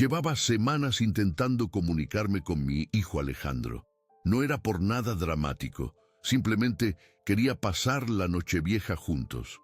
Llevaba semanas intentando comunicarme con mi hijo Alejandro. No era por nada dramático, simplemente quería pasar la Nochevieja juntos.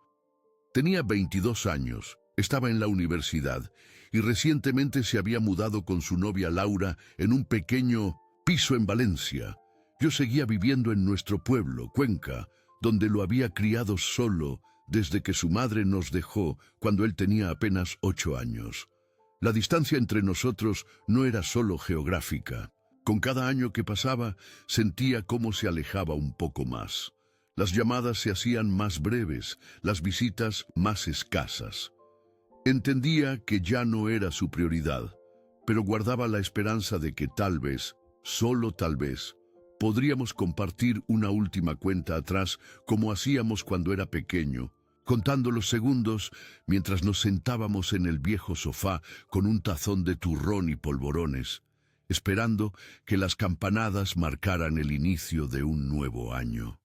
Tenía 22 años, estaba en la universidad y recientemente se había mudado con su novia Laura en un pequeño piso en Valencia. Yo seguía viviendo en nuestro pueblo, Cuenca, donde lo había criado solo desde que su madre nos dejó cuando él tenía apenas 8 años. La distancia entre nosotros no era solo geográfica. Con cada año que pasaba, sentía cómo se alejaba un poco más. Las llamadas se hacían más breves, las visitas más escasas. Entendía que ya no era su prioridad, pero guardaba la esperanza de que tal vez, solo tal vez, podríamos compartir una última cuenta atrás como hacíamos cuando era pequeño, contando los segundos mientras nos sentábamos en el viejo sofá con un tazón de turrón y polvorones, esperando que las campanadas marcaran el inicio de un nuevo año.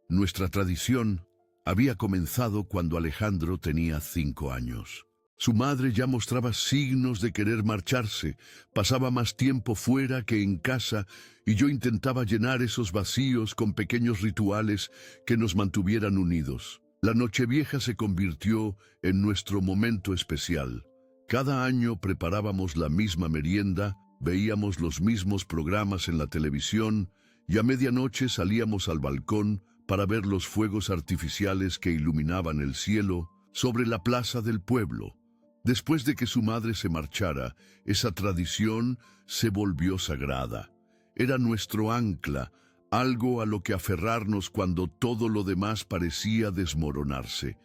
Nuestra tradición había comenzado cuando Alejandro tenía 5 años. Su madre ya mostraba signos de querer marcharse, pasaba más tiempo fuera que en casa y yo intentaba llenar esos vacíos con pequeños rituales que nos mantuvieran unidos. La Nochevieja se convirtió en nuestro momento especial. Cada año preparábamos la misma merienda, veíamos los mismos programas en la televisión y a medianoche salíamos al balcón para ver los fuegos artificiales que iluminaban el cielo sobre la plaza del pueblo. Después de que su madre se marchara, esa tradición se volvió sagrada. Era nuestro ancla, algo a lo que aferrarnos cuando todo lo demás parecía desmoronarse.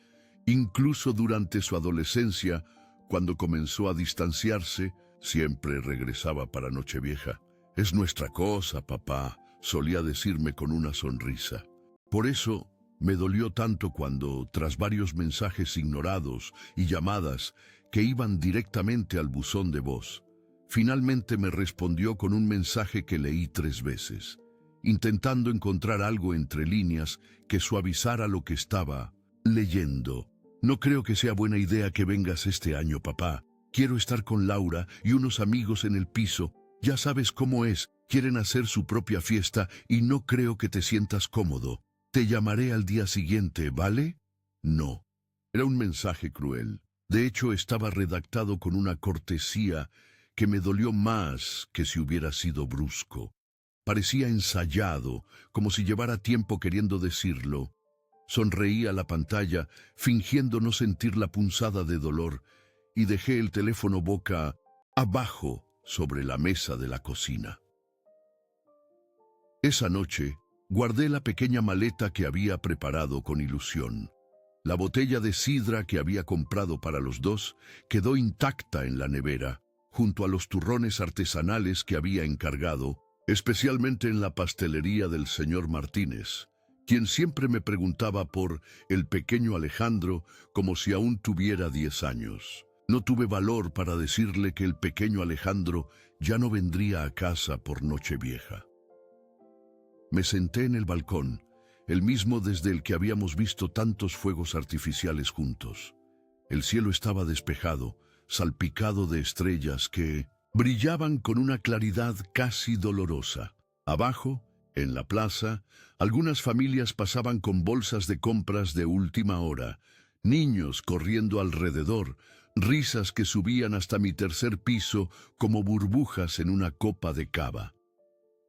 Incluso durante su adolescencia, cuando comenzó a distanciarse, siempre regresaba para Nochevieja. «Es nuestra cosa, papá», solía decirme con una sonrisa. Por eso me dolió tanto cuando, tras varios mensajes ignorados y llamadas que iban directamente al buzón de voz, finalmente me respondió con un mensaje que leí 3 veces, intentando encontrar algo entre líneas que suavizara lo que estaba leyendo. «No creo que sea buena idea que vengas este año, papá. Quiero estar con Laura y unos amigos en el piso. Ya sabes cómo es, quieren hacer su propia fiesta y no creo que te sientas cómodo. Te llamaré al día siguiente, ¿vale?» No. Era un mensaje cruel. De hecho, estaba redactado con una cortesía que me dolió más que si hubiera sido brusco. Parecía ensayado, como si llevara tiempo queriendo decirlo. Sonreí a la pantalla, fingiendo no sentir la punzada de dolor, y dejé el teléfono boca abajo sobre la mesa de la cocina. Esa noche, guardé la pequeña maleta que había preparado con ilusión. La botella de sidra que había comprado para los dos quedó intacta en la nevera, junto a los turrones artesanales que había encargado, especialmente en la pastelería del señor Martínez, quien siempre me preguntaba por el pequeño Alejandro como si aún tuviera 10 años. No tuve valor para decirle que el pequeño Alejandro ya no vendría a casa por Nochevieja. Me senté en el balcón, el mismo desde el que habíamos visto tantos fuegos artificiales juntos. El cielo estaba despejado, salpicado de estrellas que brillaban con una claridad casi dolorosa. Abajo, en la plaza, algunas familias pasaban con bolsas de compras de última hora, niños corriendo alrededor, risas que subían hasta mi 3er piso como burbujas en una copa de cava.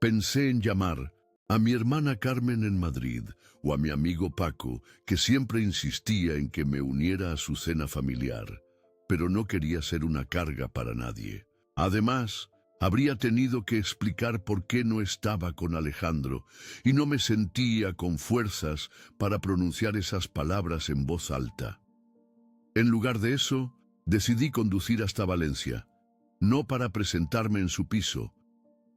Pensé en llamar a mi hermana Carmen en Madrid o a mi amigo Paco, que siempre insistía en que me uniera a su cena familiar, pero no quería ser una carga para nadie. Además, habría tenido que explicar por qué no estaba con Alejandro y no me sentía con fuerzas para pronunciar esas palabras en voz alta. En lugar de eso, decidí conducir hasta Valencia, no para presentarme en su piso.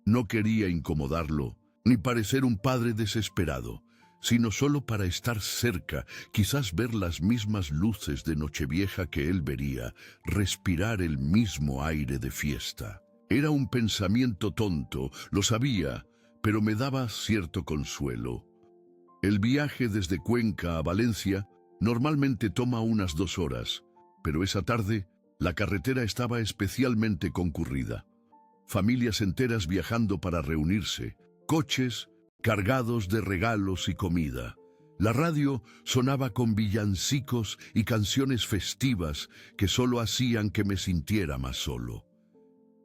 No quería incomodarlo, ni parecer un padre desesperado, sino solo para estar cerca, quizás ver las mismas luces de Nochevieja que él vería, respirar el mismo aire de fiesta. Era un pensamiento tonto, lo sabía, pero me daba cierto consuelo. El viaje desde Cuenca a Valencia normalmente toma unas 2 horas, pero esa tarde La carretera estaba especialmente concurrida. Familias enteras viajando para reunirse, coches cargados de regalos y comida. La radio sonaba con villancicos y canciones festivas que solo hacían que me sintiera más solo.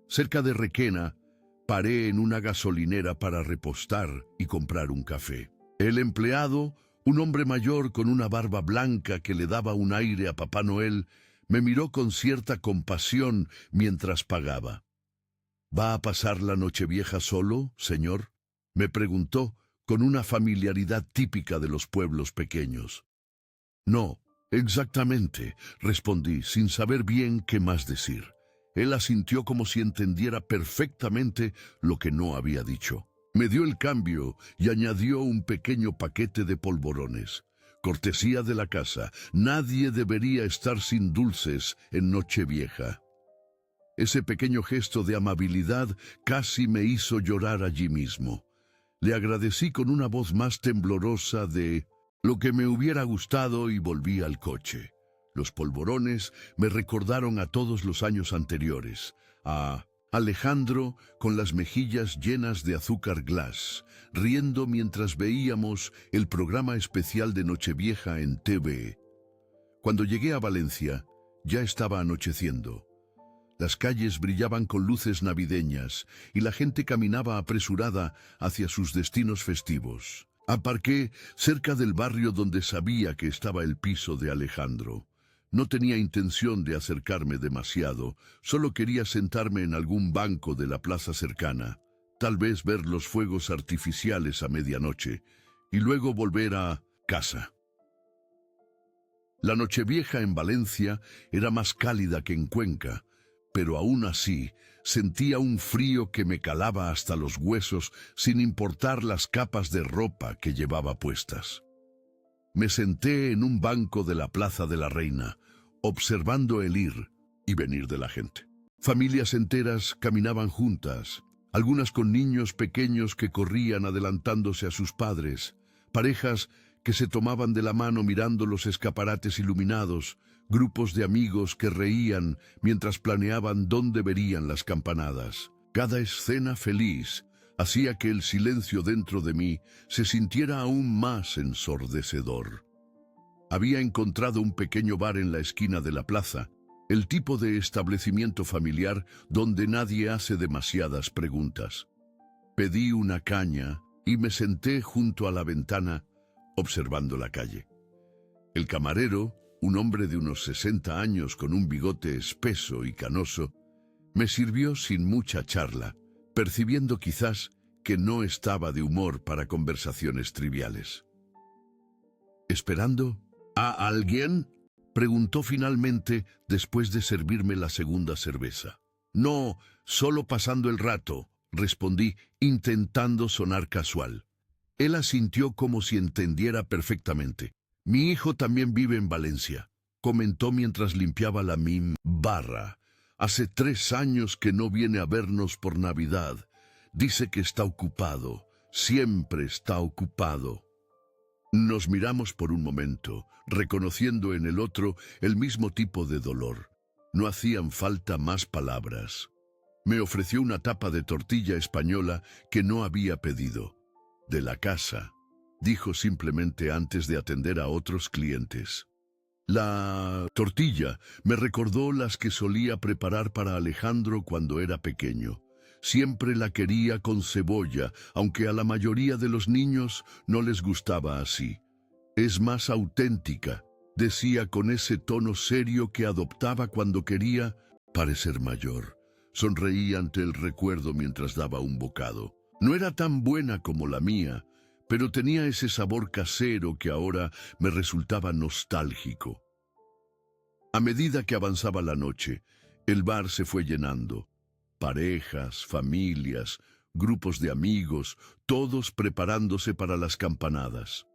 Cerca de Requena, paré en una gasolinera para repostar y comprar un café. El empleado, un hombre mayor con una barba blanca que le daba un aire a Papá Noel, me miró con cierta compasión mientras pagaba. ¿Va a pasar la Nochevieja solo, señor?, me preguntó con una familiaridad típica de los pueblos pequeños. No, exactamente, respondí, sin saber bien qué más decir. Él asintió como si entendiera perfectamente lo que no había dicho. Me dio el cambio y añadió un pequeño paquete de polvorones. Cortesía de la casa, nadie debería estar sin dulces en Nochevieja. Ese pequeño gesto de amabilidad casi me hizo llorar allí mismo. Le agradecí con una voz más temblorosa de lo que me hubiera gustado y volví al coche. Los polvorones me recordaron a todos los años anteriores, a Alejandro con las mejillas llenas de azúcar glass, riendo mientras veíamos el programa especial de Nochevieja en TV. Cuando llegué a Valencia, ya estaba anocheciendo. Las calles brillaban con luces navideñas y la gente caminaba apresurada hacia sus destinos festivos. Aparqué cerca del barrio donde sabía que estaba el piso de Alejandro. No tenía intención de acercarme demasiado, solo quería sentarme en algún banco de la plaza cercana, tal vez ver los fuegos artificiales a medianoche, y luego volver a casa. La Nochevieja en Valencia era más cálida que en Cuenca, pero aún así sentía un frío que me calaba hasta los huesos sin importar las capas de ropa que llevaba puestas. Me senté en un banco de la Plaza de la Reina, observando el ir y venir de la gente. Familias enteras caminaban juntas, algunas con niños pequeños que corrían adelantándose a sus padres, parejas que se tomaban de la mano mirando los escaparates iluminados, grupos de amigos que reían mientras planeaban dónde verían las campanadas. Cada escena feliz hacía que el silencio dentro de mí se sintiera aún más ensordecedor. Había encontrado un pequeño bar en la esquina de la plaza, el tipo de establecimiento familiar donde nadie hace demasiadas preguntas. Pedí una caña y me senté junto a la ventana, observando la calle. El camarero, un hombre de unos 60 años con un bigote espeso y canoso, me sirvió sin mucha charla, percibiendo quizás que no estaba de humor para conversaciones triviales. ¿Esperando a alguien?, preguntó finalmente después de servirme la segunda cerveza. No, solo pasando el rato, respondí, intentando sonar casual. Él asintió como si entendiera perfectamente. Mi hijo también vive en Valencia, comentó mientras limpiaba la barra. Hace 3 años que no viene a vernos por Navidad. Dice que está ocupado, siempre está ocupado. Nos miramos por un momento, reconociendo en el otro el mismo tipo de dolor. No hacían falta más palabras. Me ofreció una tapa de tortilla española que no había pedido. De la casa, dijo simplemente antes de atender a otros clientes. La tortilla me recordó las que solía preparar para Alejandro cuando era pequeño. Siempre la quería con cebolla, aunque a la mayoría de los niños no les gustaba así. Es más auténtica, decía con ese tono serio que adoptaba cuando quería parecer mayor. Sonreí ante el recuerdo mientras daba un bocado. No era tan buena como la mía, pero tenía ese sabor casero que ahora me resultaba nostálgico. A medida que avanzaba la noche, el bar se fue llenando. Parejas, familias, grupos de amigos, todos preparándose para las campanadas.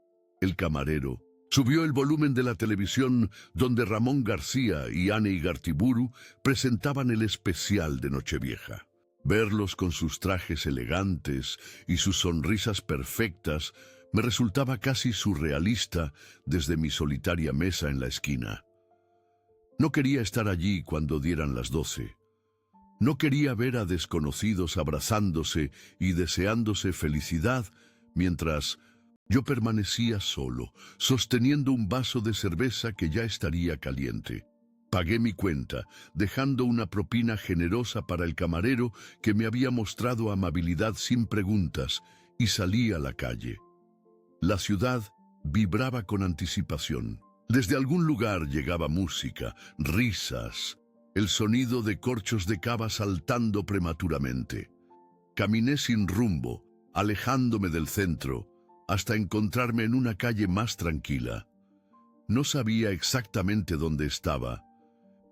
El camarero subió el volumen de la televisión donde Ramón García y Ane Igartiburu presentaban el especial de Nochevieja. Verlos con sus trajes elegantes y sus sonrisas perfectas me resultaba casi surrealista desde mi solitaria mesa en la esquina. No quería estar allí cuando dieran las 12. No quería ver a desconocidos abrazándose y deseándose felicidad mientras yo permanecía solo, sosteniendo un vaso de cerveza que ya estaría caliente. Pagué mi cuenta, dejando una propina generosa para el camarero que me había mostrado amabilidad sin preguntas, y salí a la calle. La ciudad vibraba con anticipación. Desde algún lugar llegaba música, risas, el sonido de corchos de cava saltando prematuramente. Caminé sin rumbo, alejándome del centro, hasta encontrarme en una calle más tranquila. No sabía exactamente dónde estaba,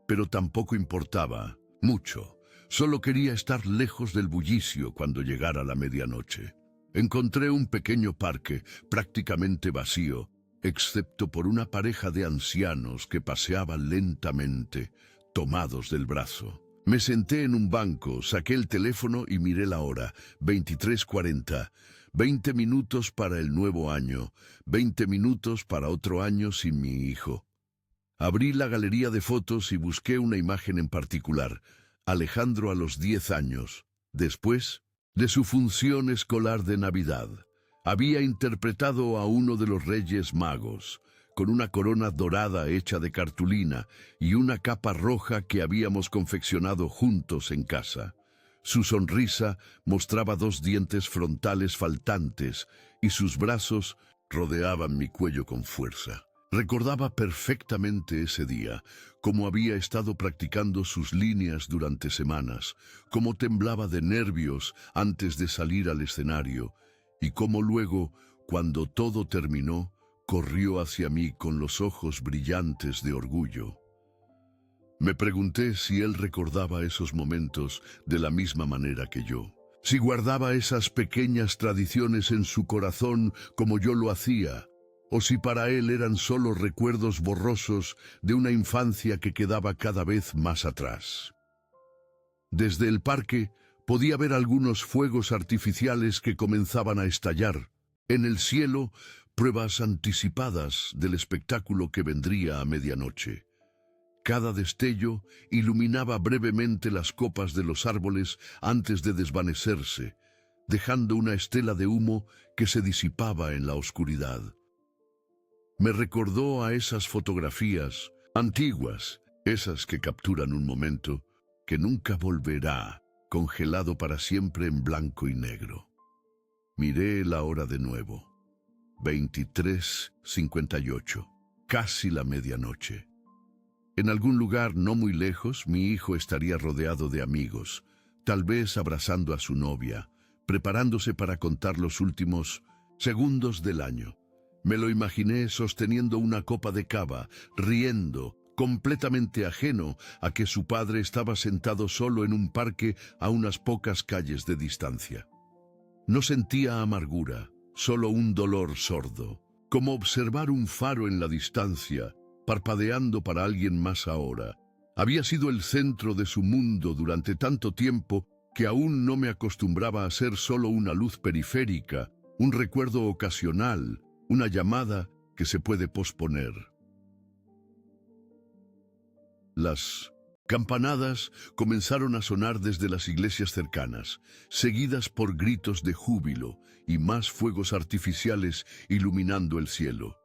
pero tampoco importaba mucho. Solo quería estar lejos del bullicio cuando llegara la medianoche. Encontré un pequeño parque, prácticamente vacío, excepto por una pareja de ancianos que paseaban lentamente, tomados del brazo. Me senté en un banco, saqué el teléfono y miré la hora. 23:40. 20 minutos para el nuevo año, 20 minutos para otro año sin mi hijo. Abrí la galería de fotos y busqué una imagen en particular. Alejandro a los 10 años, después de su función escolar de Navidad. Había interpretado a uno de los Reyes Magos, con una corona dorada hecha de cartulina y una capa roja que habíamos confeccionado juntos en casa. Su sonrisa mostraba 2 dientes frontales faltantes y sus brazos rodeaban mi cuello con fuerza. Recordaba perfectamente ese día, cómo había estado practicando sus líneas durante semanas, cómo temblaba de nervios antes de salir al escenario, y cómo luego, cuando todo terminó, corrió hacia mí con los ojos brillantes de orgullo. Me pregunté si él recordaba esos momentos de la misma manera que yo, si guardaba esas pequeñas tradiciones en su corazón como yo lo hacía, o si para él eran solo recuerdos borrosos de una infancia que quedaba cada vez más atrás. Desde el parque podía ver algunos fuegos artificiales que comenzaban a estallar. En el cielo, pruebas anticipadas del espectáculo que vendría a medianoche. Cada destello iluminaba brevemente las copas de los árboles antes de desvanecerse, dejando una estela de humo que se disipaba en la oscuridad. Me recordó a esas fotografías antiguas, esas que capturan un momento que nunca volverá, congelado para siempre en blanco y negro. Miré la hora de nuevo. 23:58, casi la medianoche. En algún lugar no muy lejos, mi hijo estaría rodeado de amigos, tal vez abrazando a su novia, preparándose para contar los últimos segundos del año. Me lo imaginé sosteniendo una copa de cava, riendo, completamente ajeno a que su padre estaba sentado solo en un parque a unas pocas calles de distancia. No sentía amargura, solo un dolor sordo, como observar un faro en la distancia, parpadeando para alguien más ahora. Había sido el centro de su mundo durante tanto tiempo que aún no me acostumbraba a ser solo una luz periférica, un recuerdo ocasional, una llamada que se puede posponer. Las campanadas comenzaron a sonar desde las iglesias cercanas, seguidas por gritos de júbilo y más fuegos artificiales iluminando el cielo.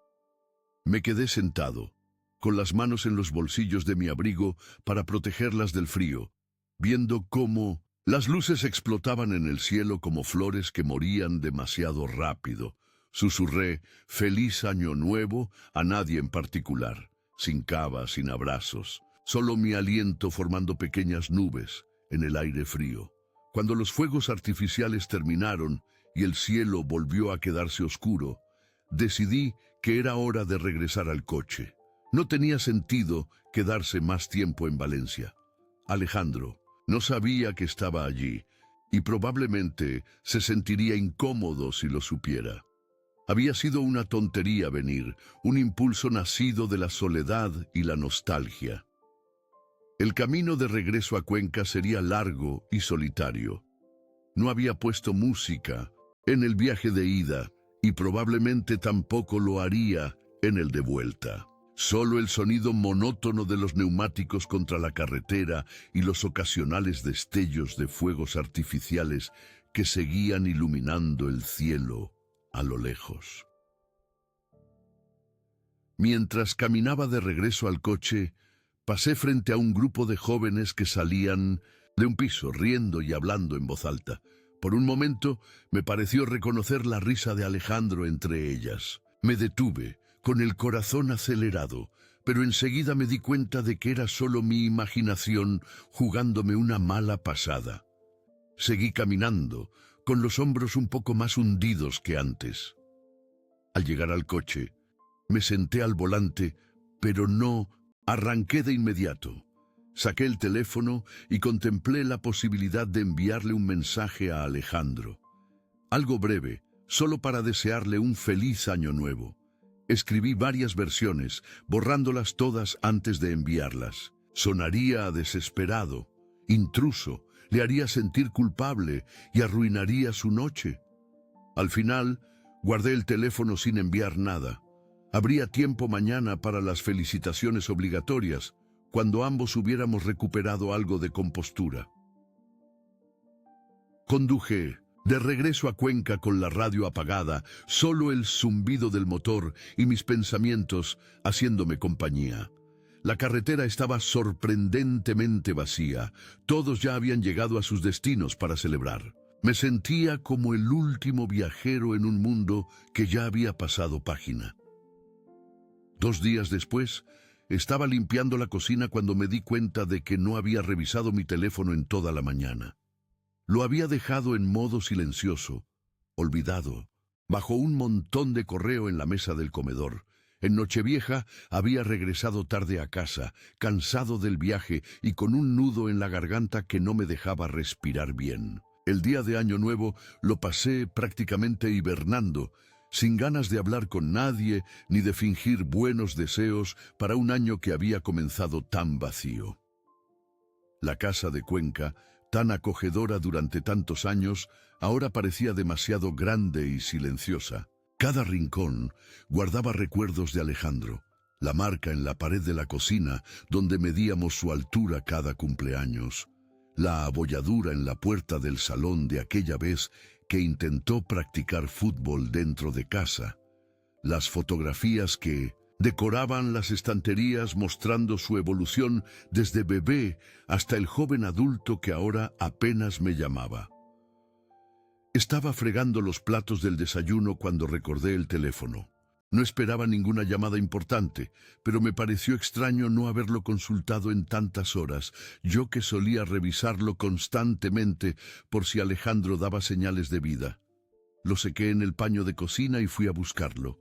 Me quedé sentado, con las manos en los bolsillos de mi abrigo para protegerlas del frío, viendo cómo las luces explotaban en el cielo como flores que morían demasiado rápido. Susurré «Feliz Año Nuevo» a nadie en particular, sin cava, sin abrazos, solo mi aliento formando pequeñas nubes en el aire frío. Cuando los fuegos artificiales terminaron y el cielo volvió a quedarse oscuro, decidí que era hora de regresar al coche. No tenía sentido quedarse más tiempo en Valencia. Alejandro no sabía que estaba allí y probablemente se sentiría incómodo si lo supiera. Había sido una tontería venir, un impulso nacido de la soledad y la nostalgia. El camino de regreso a Cuenca sería largo y solitario. No había puesto música en el viaje de ida y probablemente tampoco lo haría en el de vuelta. Solo el sonido monótono de los neumáticos contra la carretera y los ocasionales destellos de fuegos artificiales que seguían iluminando el cielo a lo lejos. Mientras caminaba de regreso al coche, pasé frente a un grupo de jóvenes que salían de un piso riendo y hablando en voz alta. Por un momento me pareció reconocer la risa de Alejandro entre ellas. Me detuve, con el corazón acelerado, pero enseguida me di cuenta de que era solo mi imaginación jugándome una mala pasada. Seguí caminando, con los hombros un poco más hundidos que antes. Al llegar al coche, me senté al volante, pero no arranqué de inmediato. Saqué el teléfono y contemplé la posibilidad de enviarle un mensaje a Alejandro. Algo breve, solo para desearle un feliz año nuevo. Escribí varias versiones, borrándolas todas antes de enviarlas. Sonaría desesperado, intruso, le haría sentir culpable y arruinaría su noche. Al final, guardé el teléfono sin enviar nada. Habría tiempo mañana para las felicitaciones obligatorias, cuando ambos hubiéramos recuperado algo de compostura. Conduje de regreso a Cuenca con la radio apagada, solo el zumbido del motor y mis pensamientos haciéndome compañía. La carretera estaba sorprendentemente vacía. Todos ya habían llegado a sus destinos para celebrar. Me sentía como el último viajero en un mundo que ya había pasado página. 2 días después, estaba limpiando la cocina cuando me di cuenta de que no había revisado mi teléfono en toda la mañana. Lo había dejado en modo silencioso, olvidado, bajo un montón de correo en la mesa del comedor. En Nochevieja había regresado tarde a casa, cansado del viaje y con un nudo en la garganta que no me dejaba respirar bien. El día de Año Nuevo lo pasé prácticamente hibernando, sin ganas de hablar con nadie ni de fingir buenos deseos para un año que había comenzado tan vacío. La casa de Cuenca, tan acogedora durante tantos años, ahora parecía demasiado grande y silenciosa. Cada rincón guardaba recuerdos de Alejandro. La marca en la pared de la cocina, donde medíamos su altura cada cumpleaños. La abolladura en la puerta del salón de aquella vez que intentó practicar fútbol dentro de casa. Las fotografías que decoraban las estanterías mostrando su evolución desde bebé hasta el joven adulto que ahora apenas me llamaba. Estaba fregando los platos del desayuno cuando recordé el teléfono. No esperaba ninguna llamada importante, pero me pareció extraño no haberlo consultado en tantas horas, yo que solía revisarlo constantemente por si Alejandro daba señales de vida. Lo sequé en el paño de cocina y fui a buscarlo.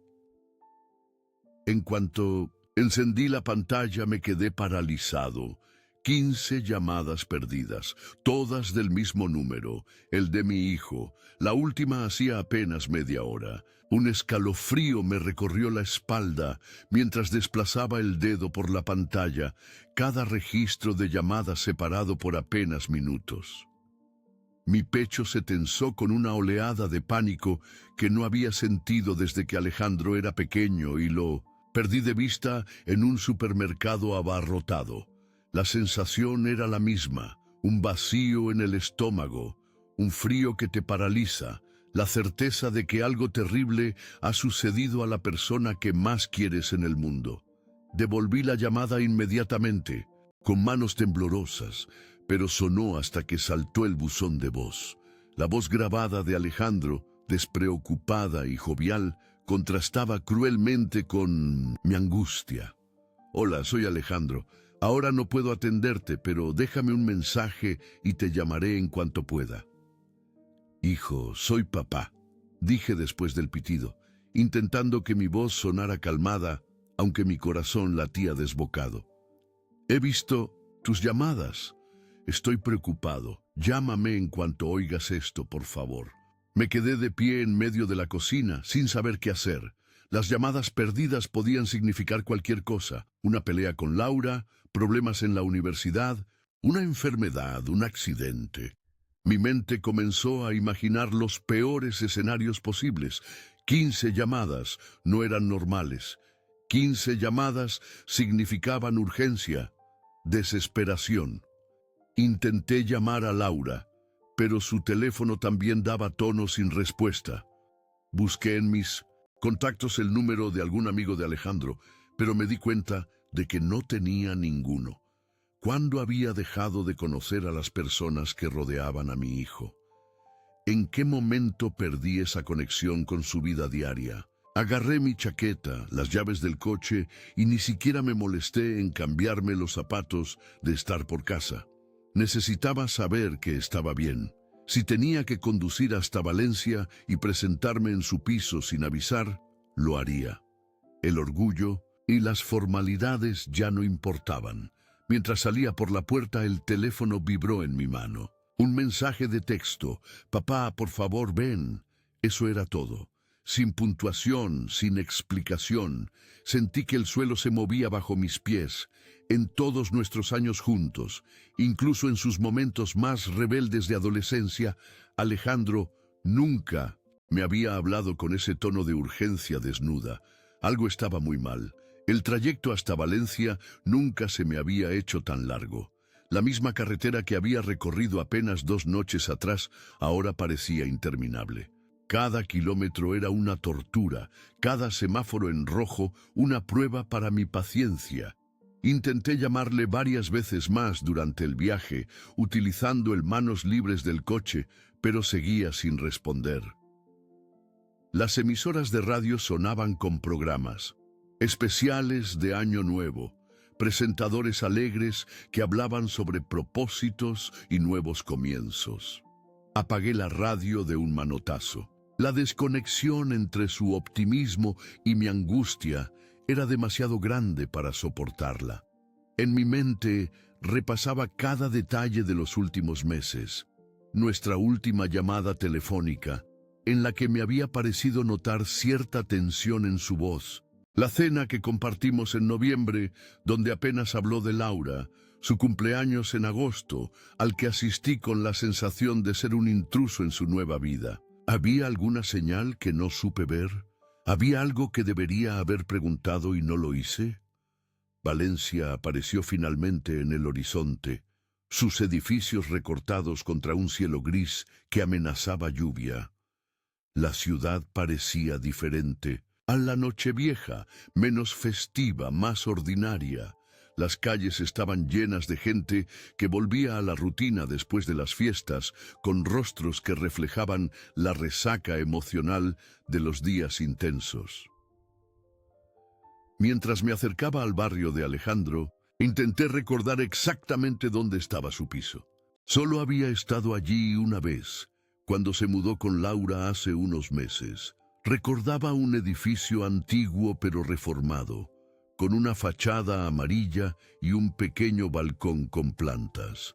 En cuanto encendí la pantalla me quedé paralizado. 15 llamadas perdidas, todas del mismo número, el de mi hijo. La última hacía apenas media hora. Un escalofrío me recorrió la espalda mientras desplazaba el dedo por la pantalla, cada registro de llamada separado por apenas minutos. Mi pecho se tensó con una oleada de pánico que no había sentido desde que Alejandro era pequeño y lo perdí de vista en un supermercado abarrotado. La sensación era la misma, un vacío en el estómago, un frío que te paraliza, la certeza de que algo terrible ha sucedido a la persona que más quieres en el mundo. Devolví la llamada inmediatamente, con manos temblorosas, pero sonó hasta que saltó el buzón de voz. La voz grabada de Alejandro, despreocupada y jovial, contrastaba cruelmente con mi angustia. Hola, soy Alejandro. Ahora no puedo atenderte, pero déjame un mensaje y te llamaré en cuanto pueda. Hijo, soy papá, dije después del pitido, intentando que mi voz sonara calmada, aunque mi corazón latía desbocado. He visto tus llamadas. Estoy preocupado. Llámame en cuanto oigas esto, por favor. Me quedé de pie en medio de la cocina, sin saber qué hacer. Las llamadas perdidas podían significar cualquier cosa. Una pelea con Laura, problemas en la universidad, una enfermedad, un accidente. Mi mente comenzó a imaginar los peores escenarios posibles. 15 llamadas no eran normales. 15 llamadas significaban urgencia, desesperación. Intenté llamar a Laura, pero su teléfono también daba tono sin respuesta. Busqué en mis contactos el número de algún amigo de Alejandro, pero me di cuenta de que no tenía ninguno. ¿Cuándo había dejado de conocer a las personas que rodeaban a mi hijo? ¿En qué momento perdí esa conexión con su vida diaria? Agarré mi chaqueta, las llaves del coche y ni siquiera me molesté en cambiarme los zapatos de estar por casa. Necesitaba saber que estaba bien. Si tenía que conducir hasta Valencia y presentarme en su piso sin avisar, lo haría. El orgullo y las formalidades ya no importaban. Mientras salía por la puerta, el teléfono vibró en mi mano. Un mensaje de texto: «Papá, por favor, ven». Eso era todo. Sin puntuación, sin explicación. Sentí que el suelo se movía bajo mis pies. En todos nuestros años juntos, incluso en sus momentos más rebeldes de adolescencia, Alejandro nunca me había hablado con ese tono de urgencia desnuda. Algo estaba muy mal. El trayecto hasta Valencia nunca se me había hecho tan largo. La misma carretera que había recorrido apenas 2 noches atrás ahora parecía interminable. Cada kilómetro era una tortura, cada semáforo en rojo una prueba para mi paciencia. Intenté llamarle varias veces más durante el viaje, utilizando el manos libres del coche, pero seguía sin responder. Las emisoras de radio sonaban con programas especiales de Año Nuevo, presentadores alegres que hablaban sobre propósitos y nuevos comienzos. Apagué la radio de un manotazo. La desconexión entre su optimismo y mi angustia era demasiado grande para soportarla. En mi mente repasaba cada detalle de los últimos meses. Nuestra última llamada telefónica, en la que me había parecido notar cierta tensión en su voz. La cena que compartimos en noviembre, donde apenas habló de Laura, su cumpleaños en agosto, al que asistí con la sensación de ser un intruso en su nueva vida. ¿Había alguna señal que no supe ver? ¿Había algo que debería haber preguntado y no lo hice? Valencia apareció finalmente en el horizonte, sus edificios recortados contra un cielo gris que amenazaba lluvia. La ciudad parecía diferente. A la Nochevieja, menos festiva, más ordinaria. Las calles estaban llenas de gente que volvía a la rutina después de las fiestas, con rostros que reflejaban la resaca emocional de los días intensos. Mientras me acercaba al barrio de Alejandro, intenté recordar exactamente dónde estaba su piso. Solo había estado allí una vez, cuando se mudó con Laura hace unos meses. Recordaba un edificio antiguo pero reformado, con una fachada amarilla y un pequeño balcón con plantas.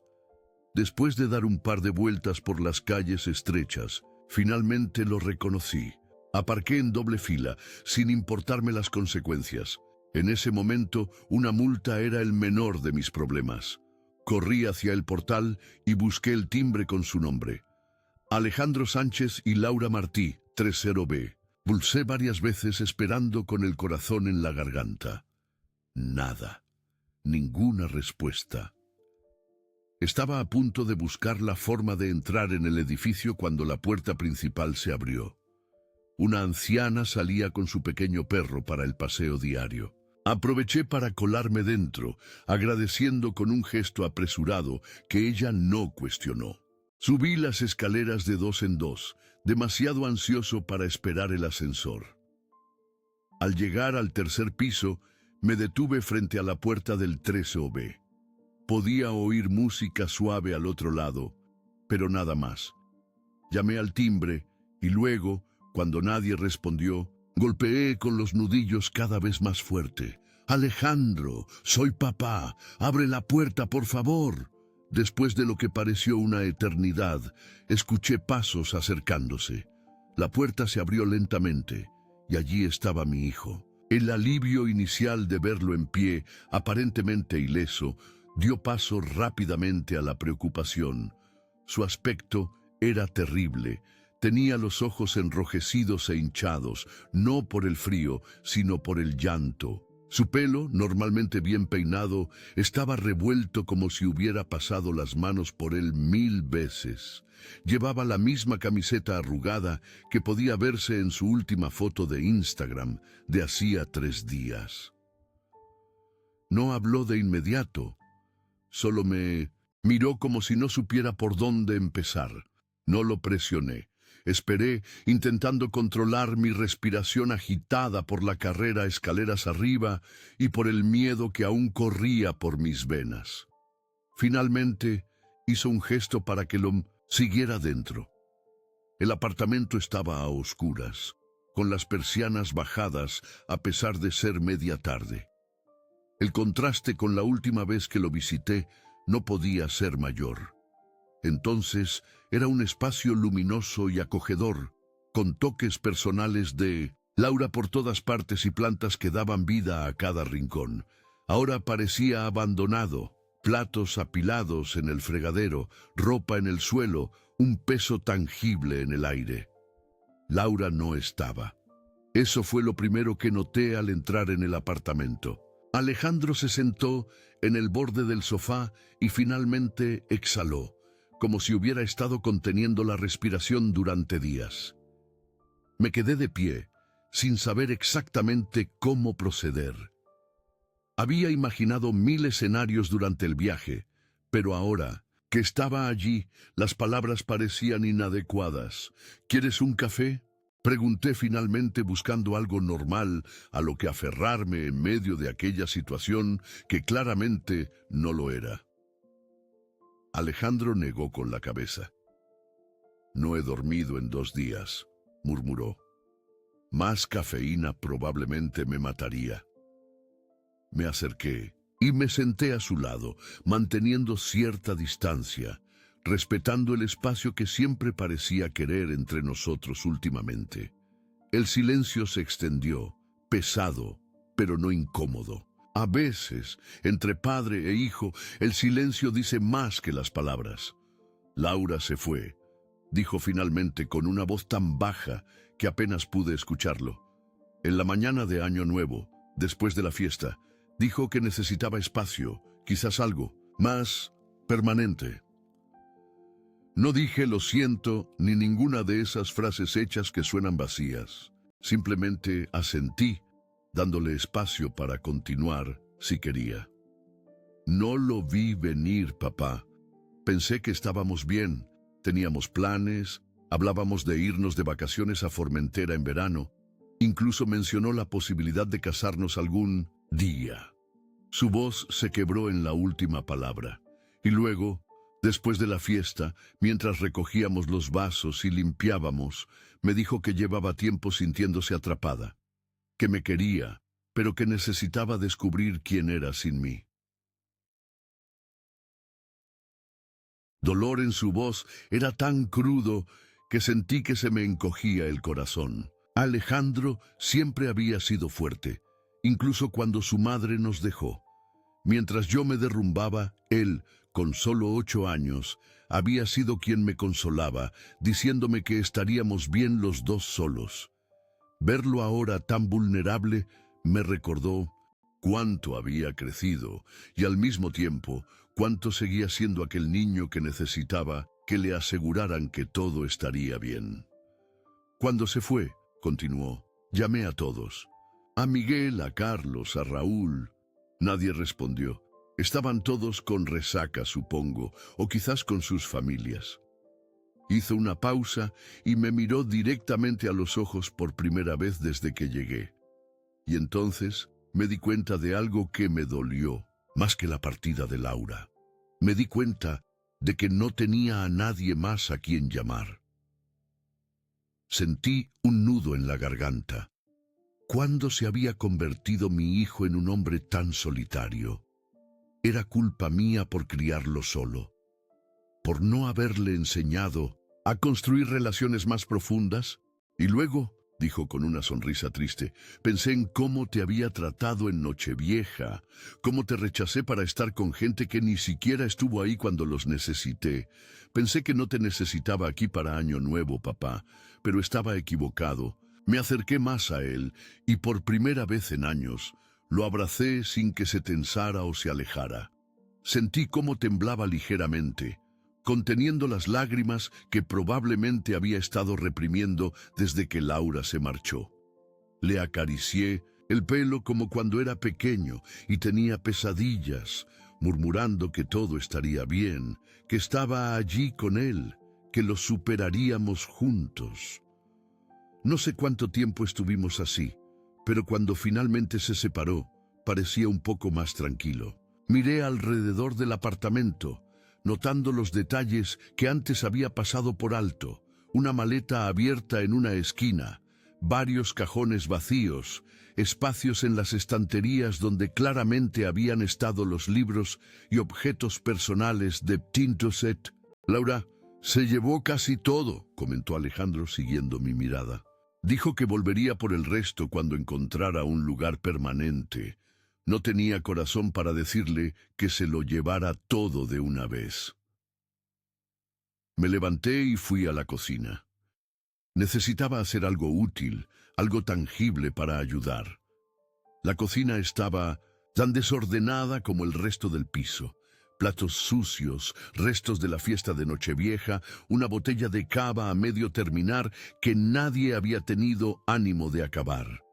Después de dar un par de vueltas por las calles estrechas, finalmente lo reconocí. Aparqué en doble fila, sin importarme las consecuencias. En ese momento, una multa era el menor de mis problemas. Corrí hacia el portal y busqué el timbre con su nombre. Alejandro Sánchez y Laura Martí, 30B. Pulsé varias veces esperando con el corazón en la garganta. Nada. Ninguna respuesta. Estaba a punto de buscar la forma de entrar en el edificio cuando la puerta principal se abrió. Una anciana salía con su pequeño perro para el paseo diario. Aproveché para colarme dentro, agradeciendo con un gesto apresurado que ella no cuestionó. Subí las escaleras de 2 en 2, demasiado ansioso para esperar el ascensor. Al llegar al 3er piso, me detuve frente a la puerta del 13B. Podía oír música suave al otro lado, pero nada más. Llamé al timbre y luego, cuando nadie respondió, golpeé con los nudillos cada vez más fuerte. «Alejandro, soy papá, abre la puerta, por favor». Después de lo que pareció una eternidad, escuché pasos acercándose. La puerta se abrió lentamente, y allí estaba mi hijo. El alivio inicial de verlo en pie, aparentemente ileso, dio paso rápidamente a la preocupación. Su aspecto era terrible. Tenía los ojos enrojecidos e hinchados, no por el frío, sino por el llanto. Su pelo, normalmente bien peinado, estaba revuelto como si hubiera pasado las manos por él 1000 veces. Llevaba la misma camiseta arrugada que podía verse en su última foto de Instagram de hacía 3 días. No habló de inmediato, solo me miró como si no supiera por dónde empezar. No lo presioné. Esperé, intentando controlar mi respiración agitada por la carrera escaleras arriba y por el miedo que aún corría por mis venas. Finalmente, hizo un gesto para que lo siguiera dentro. El apartamento estaba a oscuras, con las persianas bajadas a pesar de ser media tarde. El contraste con la última vez que lo visité no podía ser mayor. Entonces era un espacio luminoso y acogedor, con toques personales de Laura por todas partes y plantas que daban vida a cada rincón. Ahora parecía abandonado, platos apilados en el fregadero, ropa en el suelo, un peso tangible en el aire. Laura no estaba. Eso fue lo primero que noté al entrar en el apartamento. Alejandro se sentó en el borde del sofá y finalmente exhaló, como si hubiera estado conteniendo la respiración durante días. Me quedé de pie, sin saber exactamente cómo proceder. Había imaginado 1000 escenarios durante el viaje, pero ahora que estaba allí, las palabras parecían inadecuadas. ¿Quieres un café?, pregunté finalmente, buscando algo normal a lo que aferrarme en medio de aquella situación que claramente no lo era. Alejandro negó con la cabeza. No he dormido en 2 días, murmuró. Más cafeína probablemente me mataría. Me acerqué y me senté a su lado, manteniendo cierta distancia, respetando el espacio que siempre parecía querer entre nosotros últimamente. El silencio se extendió, pesado, pero no incómodo. A veces, entre padre e hijo, el silencio dice más que las palabras. Laura se fue, dijo finalmente con una voz tan baja que apenas pude escucharlo. En la mañana de Año Nuevo, después de la fiesta, dijo que necesitaba espacio, quizás algo más permanente. No dije lo siento ni ninguna de esas frases hechas que suenan vacías. Simplemente asentí, dándole espacio para continuar si quería. No lo vi venir, papá. Pensé que estábamos bien, teníamos planes, hablábamos de irnos de vacaciones a Formentera en verano. Incluso mencionó la posibilidad de casarnos algún día. Su voz se quebró en la última palabra. Y luego, después de la fiesta, mientras recogíamos los vasos y limpiábamos, me dijo que llevaba tiempo sintiéndose atrapada, que me quería, pero que necesitaba descubrir quién era sin mí. Dolor en su voz era tan crudo que sentí que se me encogía el corazón. Alejandro siempre había sido fuerte, incluso cuando su madre nos dejó. Mientras yo me derrumbaba, él, con solo 8 años, había sido quien me consolaba, diciéndome que estaríamos bien los dos solos. Verlo ahora tan vulnerable me recordó cuánto había crecido y al mismo tiempo cuánto seguía siendo aquel niño que necesitaba que le aseguraran que todo estaría bien. Cuando se fue, continuó, llamé a todos. A Miguel, a Carlos, a Raúl. Nadie respondió. Estaban todos con resaca, supongo, o quizás con sus familias. Hizo una pausa y me miró directamente a los ojos por primera vez desde que llegué. Y entonces me di cuenta de algo que me dolió, más que la partida de Laura. Me di cuenta de que no tenía a nadie más a quien llamar. Sentí un nudo en la garganta. ¿Cuándo se había convertido mi hijo en un hombre tan solitario? Era culpa mía por criarlo solo, por no haberle enseñado a construir relaciones más profundas, y luego dijo con una sonrisa triste. Pensé en cómo te había tratado en Nochevieja, cómo te rechacé para estar con gente que ni siquiera estuvo ahí cuando los necesité. Pensé que no te necesitaba aquí para Año Nuevo, papá, pero estaba equivocado. Me acerqué más a él y por primera vez en años lo abracé sin que se tensara o se alejara. Sentí cómo temblaba ligeramente, conteniendo las lágrimas que probablemente había estado reprimiendo desde que Laura se marchó. Le acaricié el pelo como cuando era pequeño y tenía pesadillas, murmurando que todo estaría bien, que estaba allí con él, que lo superaríamos juntos. No sé cuánto tiempo estuvimos así, pero cuando finalmente se separó, parecía un poco más tranquilo. Miré alrededor del apartamento, notando los detalles que antes había pasado por alto: una maleta abierta en una esquina, varios cajones vacíos, espacios en las estanterías donde claramente habían estado los libros y objetos personales de Tintoset. Laura se llevó casi todo, comentó Alejandro siguiendo mi mirada. Dijo que volvería por el resto cuando encontrara un lugar permanente. No tenía corazón para decirle que se lo llevara todo de una vez. Me levanté y fui a la cocina. Necesitaba hacer algo útil, algo tangible para ayudar. La cocina estaba tan desordenada como el resto del piso. Platos sucios, restos de la fiesta de Nochevieja, una botella de cava a medio terminar que nadie había tenido ánimo de acabar.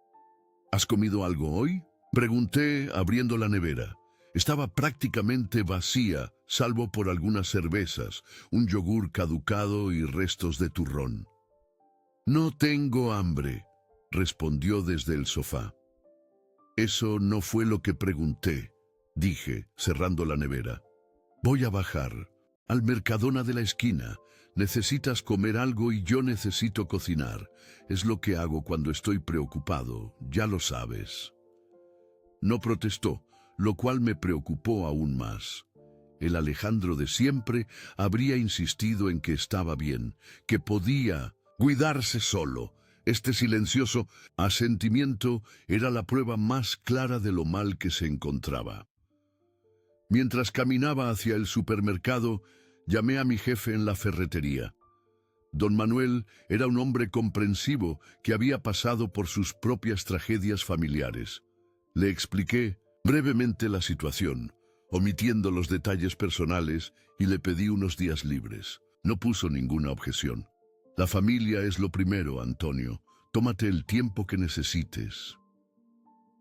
¿Has comido algo hoy?, pregunté, abriendo la nevera. Estaba prácticamente vacía, salvo por algunas cervezas, un yogur caducado y restos de turrón. No tengo hambre, respondió desde el sofá. Eso no fue lo que pregunté, dije, cerrando la nevera. Voy a bajar al Mercadona de la esquina. Necesitas comer algo y yo necesito cocinar. Es lo que hago cuando estoy preocupado, ya lo sabes. No protestó, lo cual me preocupó aún más. El Alejandro de siempre habría insistido en que estaba bien, que podía cuidarse solo. Este silencioso asentimiento era la prueba más clara de lo mal que se encontraba. Mientras caminaba hacia el supermercado, llamé a mi jefe en la ferretería. Don Manuel era un hombre comprensivo que había pasado por sus propias tragedias familiares. Le expliqué brevemente la situación, omitiendo los detalles personales, y le pedí unos días libres. No puso ninguna objeción. La familia es lo primero, Antonio. Tómate el tiempo que necesites.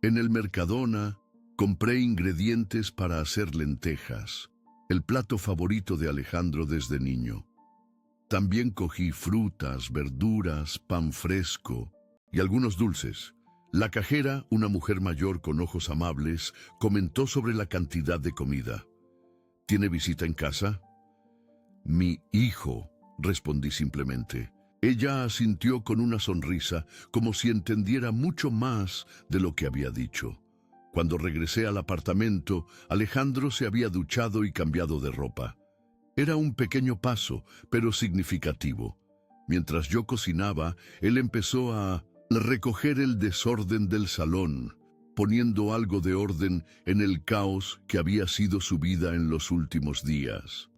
En el Mercadona compré ingredientes para hacer lentejas, el plato favorito de Alejandro desde niño. También cogí frutas, verduras, pan fresco y algunos dulces. La cajera, una mujer mayor con ojos amables, comentó sobre la cantidad de comida. ¿Tiene visita en casa? Mi hijo, respondí simplemente. Ella asintió con una sonrisa, como si entendiera mucho más de lo que había dicho. Cuando regresé al apartamento, Alejandro se había duchado y cambiado de ropa. Era un pequeño paso, pero significativo. Mientras yo cocinaba, él empezó a recoger el desorden del salón, poniendo algo de orden en el caos que había sido su vida en los últimos días.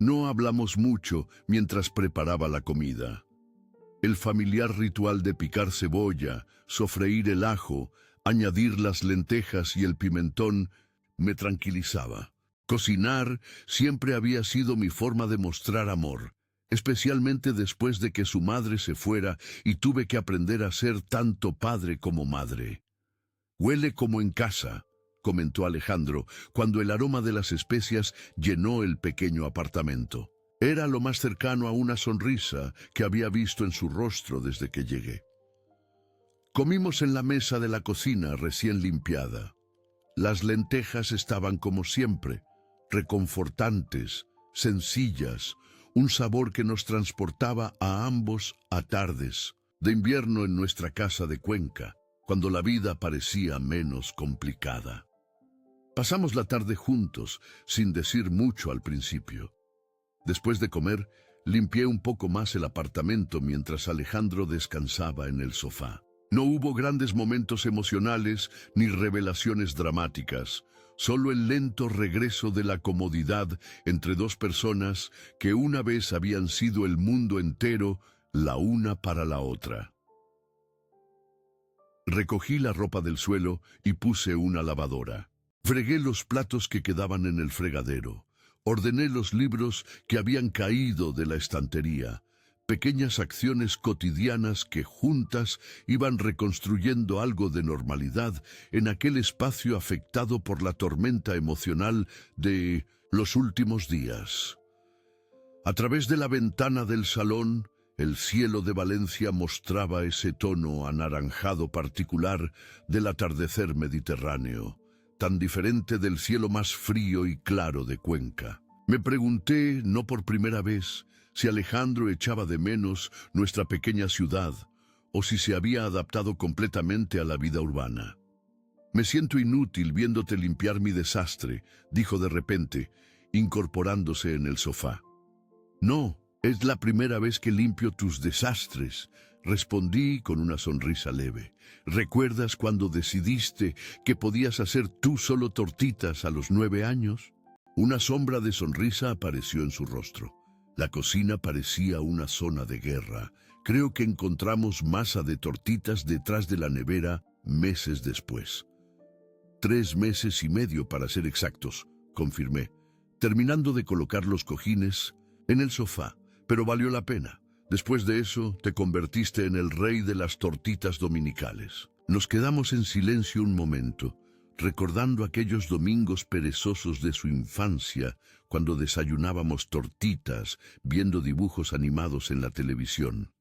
No hablamos mucho mientras preparaba la comida. El familiar ritual de picar cebolla, sofreír el ajo, añadir las lentejas y el pimentón me tranquilizaba. Cocinar siempre había sido mi forma de mostrar amor, especialmente después de que su madre se fuera y tuve que aprender a ser tanto padre como madre. Huele como en casa, comentó Alejandro, cuando el aroma de las especias llenó el pequeño apartamento. Era lo más cercano a una sonrisa que había visto en su rostro desde que llegué. Comimos en la mesa de la cocina recién limpiada. Las lentejas estaban como siempre, reconfortantes, sencillas, un sabor que nos transportaba a ambos a tardes de invierno en nuestra casa de Cuenca, cuando la vida parecía menos complicada. Pasamos la tarde juntos, sin decir mucho al principio. Después de comer, Limpié un poco más el apartamento mientras Alejandro descansaba en el sofá. No hubo grandes momentos emocionales ni revelaciones dramáticas, solo el lento regreso de la comodidad entre dos personas que una vez habían sido el mundo entero, la una para la otra. Recogí la ropa del suelo y puse una lavadora. Fregué los platos que quedaban en el fregadero. Ordené los libros que habían caído de la estantería. Pequeñas acciones cotidianas que juntas iban reconstruyendo algo de normalidad en aquel espacio afectado por la tormenta emocional de los últimos días. A través de la ventana del salón, el cielo de Valencia mostraba ese tono anaranjado particular del atardecer mediterráneo, tan diferente del cielo más frío y claro de Cuenca. Me pregunté, no por primera vez, si Alejandro echaba de menos nuestra pequeña ciudad o si se había adaptado completamente a la vida urbana. «Me siento inútil viéndote limpiar mi desastre», dijo de repente, incorporándose en el sofá. «No, es la primera vez que limpio tus desastres», respondí con una sonrisa leve. «¿Recuerdas cuando decidiste que podías hacer tú solo tortitas a los 9 años?» Una sombra de sonrisa apareció en su rostro. La cocina parecía una zona de guerra. Creo que encontramos masa de tortitas detrás de la nevera meses después. 3 meses y medio para ser exactos, confirmé, terminando de colocar los cojines en el sofá. Pero valió la pena. Después de eso, te convertiste en el rey de las tortitas dominicales. Nos quedamos en silencio un momento, recordando aquellos domingos perezosos de su infancia, cuando desayunábamos tortitas, viendo dibujos animados en la televisión.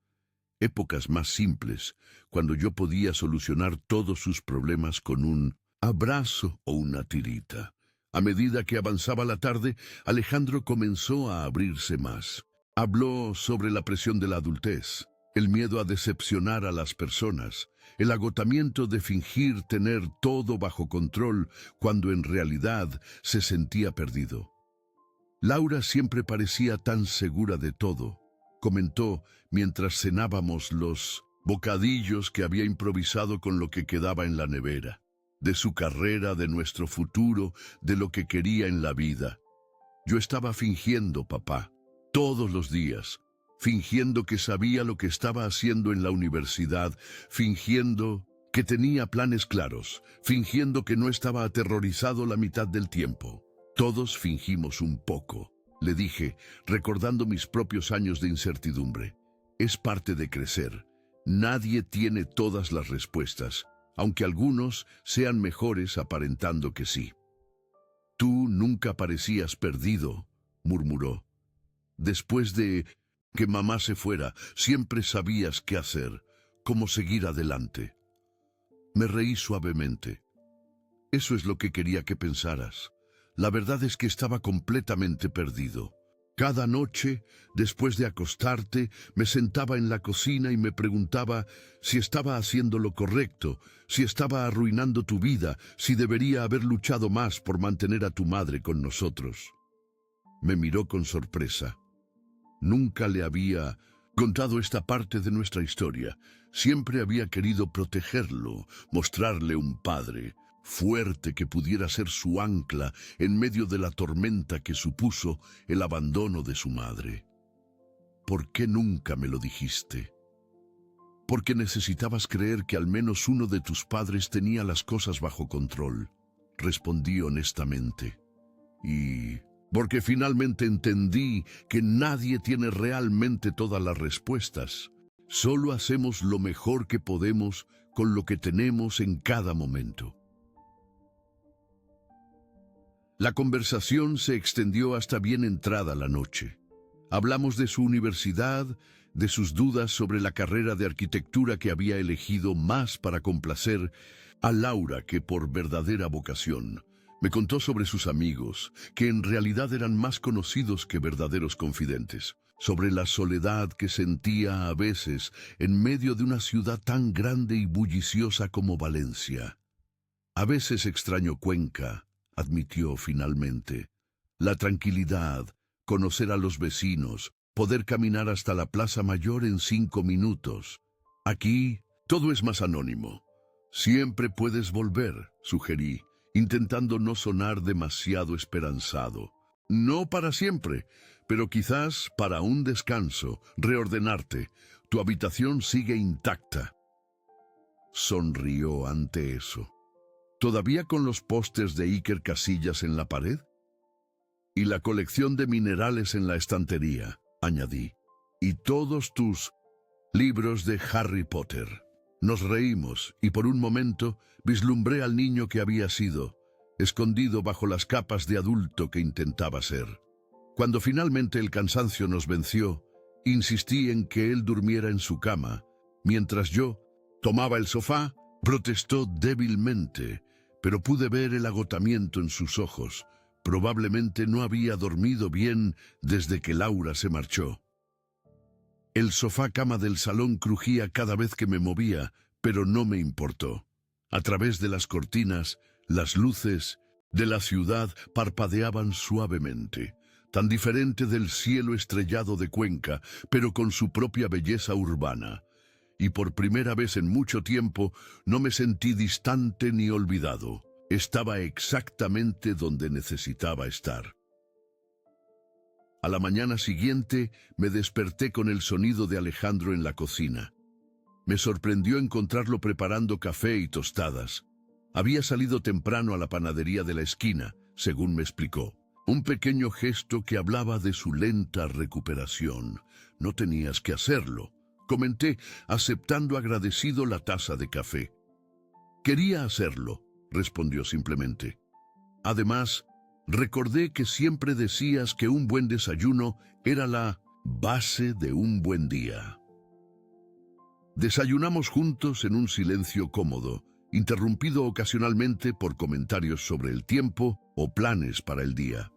Épocas más simples, cuando yo podía solucionar todos sus problemas con un abrazo o una tirita. A medida que avanzaba la tarde, Alejandro comenzó a abrirse más. Habló sobre la presión de la adultez, el miedo a decepcionar a las personas, el agotamiento de fingir tener todo bajo control cuando en realidad se sentía perdido. Laura siempre parecía tan segura de todo, comentó mientras cenábamos los bocadillos que había improvisado con lo que quedaba en la nevera, de su carrera, de nuestro futuro, de lo que quería en la vida. Yo estaba fingiendo, papá, todos los días, fingiendo que sabía lo que estaba haciendo en la universidad, fingiendo que tenía planes claros, fingiendo que no estaba aterrorizado la mitad del tiempo. Todos fingimos un poco, le dije, recordando mis propios años de incertidumbre. Es parte de crecer. Nadie tiene todas las respuestas, aunque algunos sean mejores aparentando que sí. Tú nunca parecías perdido, murmuró. Después de que mamá se fuera, siempre sabías qué hacer, cómo seguir adelante. Me reí suavemente. Eso es lo que quería que pensaras. La verdad es que estaba completamente perdido. Cada noche, después de acostarte, me sentaba en la cocina y me preguntaba si estaba haciendo lo correcto, si estaba arruinando tu vida, si debería haber luchado más por mantener a tu madre con nosotros. Me miró con sorpresa. Nunca le había contado esta parte de nuestra historia. Siempre había querido protegerlo, mostrarle un padre fuerte que pudiera ser su ancla en medio de la tormenta que supuso el abandono de su madre. ¿Por qué nunca me lo dijiste? Porque necesitabas creer que al menos uno de tus padres tenía las cosas bajo control, respondí honestamente. Y porque finalmente entendí que nadie tiene realmente todas las respuestas. Solo hacemos lo mejor que podemos con lo que tenemos en cada momento. La conversación se extendió hasta bien entrada la noche. Hablamos de su universidad, de sus dudas sobre la carrera de arquitectura que había elegido más para complacer a Laura que por verdadera vocación. Me contó sobre sus amigos, que en realidad eran más conocidos que verdaderos confidentes, sobre la soledad que sentía a veces en medio de una ciudad tan grande y bulliciosa como Valencia. A veces extraño Cuenca, admitió finalmente. La tranquilidad, conocer a los vecinos, poder caminar hasta la Plaza Mayor en 5 minutos. Aquí, todo es más anónimo. Siempre puedes volver, sugerí, intentando no sonar demasiado esperanzado. No para siempre, pero quizás para un descanso, reordenarte. Tu habitación sigue intacta. Sonrió ante eso. ¿Todavía con los pósters de Iker Casillas en la pared? Y la colección de minerales en la estantería, añadí. Y todos tus libros de Harry Potter. Nos reímos y por un momento vislumbré al niño que había sido, escondido bajo las capas de adulto que intentaba ser. Cuando finalmente el cansancio nos venció, insistí en que él durmiera en su cama, mientras yo tomaba el sofá. Protestó débilmente, pero pude ver el agotamiento en sus ojos. Probablemente no había dormido bien desde que Laura se marchó. El sofá-cama del salón crujía cada vez que me movía, pero no me importó. A través de las cortinas, las luces de la ciudad parpadeaban suavemente, tan diferente del cielo estrellado de Cuenca, pero con su propia belleza urbana. Y por primera vez en mucho tiempo no me sentí distante ni olvidado. Estaba exactamente donde necesitaba estar. A la mañana siguiente me desperté con el sonido de Alejandro en la cocina. Me sorprendió encontrarlo preparando café y tostadas. Había salido temprano a la panadería de la esquina, según me explicó. Un pequeño gesto que hablaba de su lenta recuperación. No tenías que hacerlo, comenté, aceptando agradecido la taza de café. Quería hacerlo, respondió simplemente. Además, recordé que siempre decías que un buen desayuno era la base de un buen día. Desayunamos juntos en un silencio cómodo, interrumpido ocasionalmente por comentarios sobre el tiempo o planes para el día.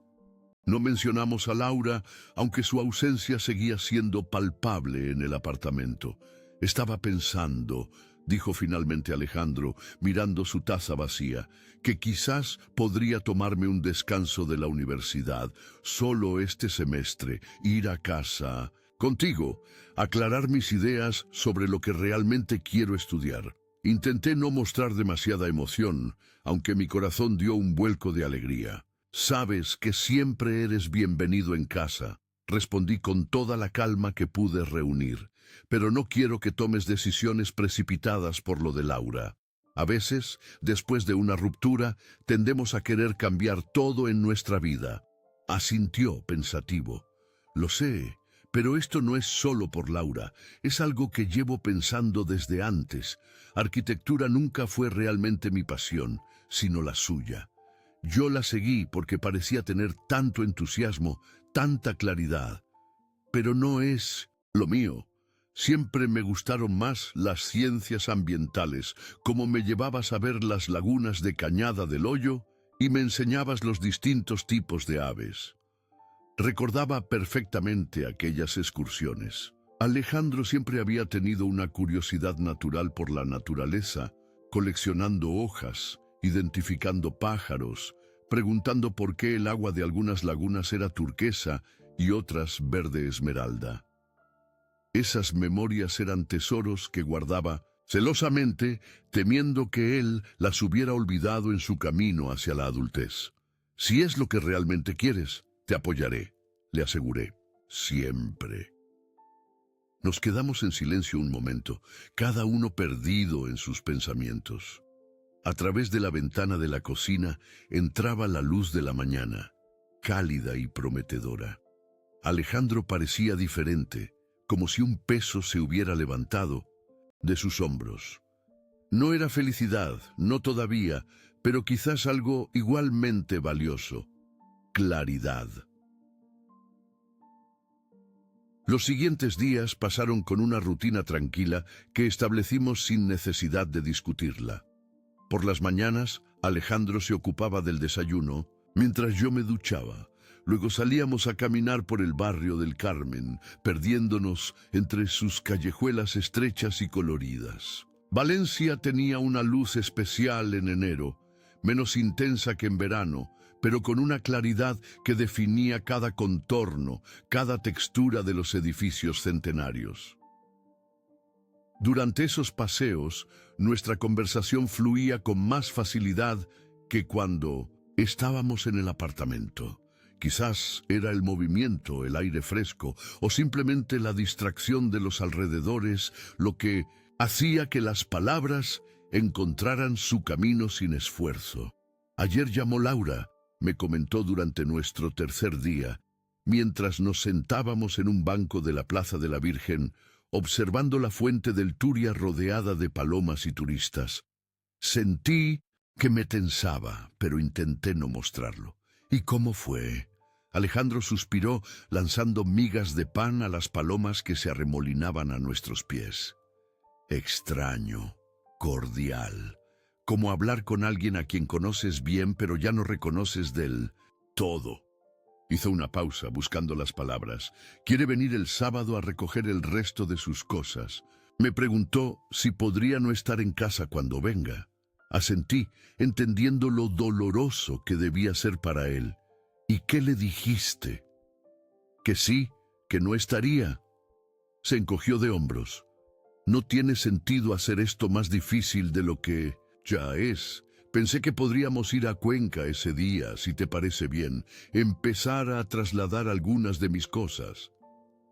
No mencionamos a Laura, aunque su ausencia seguía siendo palpable en el apartamento. Estaba pensando, dijo finalmente Alejandro, mirando su taza vacía, que quizás podría tomarme un descanso de la universidad, solo este semestre, ir a casa, contigo, aclarar mis ideas sobre lo que realmente quiero estudiar. Intenté no mostrar demasiada emoción, aunque mi corazón dio un vuelco de alegría. Sabes que siempre eres bienvenido en casa, respondí con toda la calma que pude reunir, pero no quiero que tomes decisiones precipitadas por lo de Laura. A veces, después de una ruptura, tendemos a querer cambiar todo en nuestra vida. Asintió pensativo. Lo sé, pero esto no es solo por Laura, es algo que llevo pensando desde antes. Arquitectura nunca fue realmente mi pasión, sino la suya. Yo la seguí porque parecía tener tanto entusiasmo, tanta claridad. Pero no es lo mío. Siempre me gustaron más las ciencias ambientales, como me llevabas a ver las lagunas de Cañada del Hoyo y me enseñabas los distintos tipos de aves. Recordaba perfectamente aquellas excursiones. Alejandro siempre había tenido una curiosidad natural por la naturaleza, coleccionando hojas, identificando pájaros, preguntando por qué el agua de algunas lagunas era turquesa y otras verde esmeralda. Esas memorias eran tesoros que guardaba celosamente, temiendo que él las hubiera olvidado en su camino hacia la adultez. Si es lo que realmente quieres, te apoyaré, le aseguré, siempre. Nos quedamos en silencio un momento, cada uno perdido en sus pensamientos. A través de la ventana de la cocina entraba la luz de la mañana, cálida y prometedora. Alejandro parecía diferente, como si un peso se hubiera levantado de sus hombros. No era felicidad, no todavía, pero quizás algo igualmente valioso: claridad. Los siguientes días pasaron con una rutina tranquila que establecimos sin necesidad de discutirla. Por las mañanas, Alejandro se ocupaba del desayuno, mientras yo me duchaba. Luego salíamos a caminar por el barrio del Carmen, perdiéndonos entre sus callejuelas estrechas y coloridas. Valencia tenía una luz especial en enero, menos intensa que en verano, pero con una claridad que definía cada contorno, cada textura de los edificios centenarios. Durante esos paseos, nuestra conversación fluía con más facilidad que cuando estábamos en el apartamento. Quizás era el movimiento, el aire fresco, o simplemente la distracción de los alrededores lo que hacía que las palabras encontraran su camino sin esfuerzo. Ayer llamó Laura, me comentó durante nuestro tercer día, mientras nos sentábamos en un banco de la Plaza de la Virgen, observando la fuente del Turia rodeada de palomas y turistas. Sentí que me tensaba, pero intenté no mostrarlo. ¿Y cómo fue? Alejandro suspiró, lanzando migas de pan a las palomas que se arremolinaban a nuestros pies. Extraño, cordial, como hablar con alguien a quien conoces bien, pero ya no reconoces del todo. Hizo una pausa, buscando las palabras. Quiere venir el sábado a recoger el resto de sus cosas. Me preguntó si podría no estar en casa cuando venga. Asentí, entendiendo lo doloroso que debía ser para él. ¿Y qué le dijiste? Que sí, que no estaría. Se encogió de hombros. No tiene sentido hacer esto más difícil de lo que ya es. Pensé que podríamos ir a Cuenca ese día, si te parece bien, empezar a trasladar algunas de mis cosas.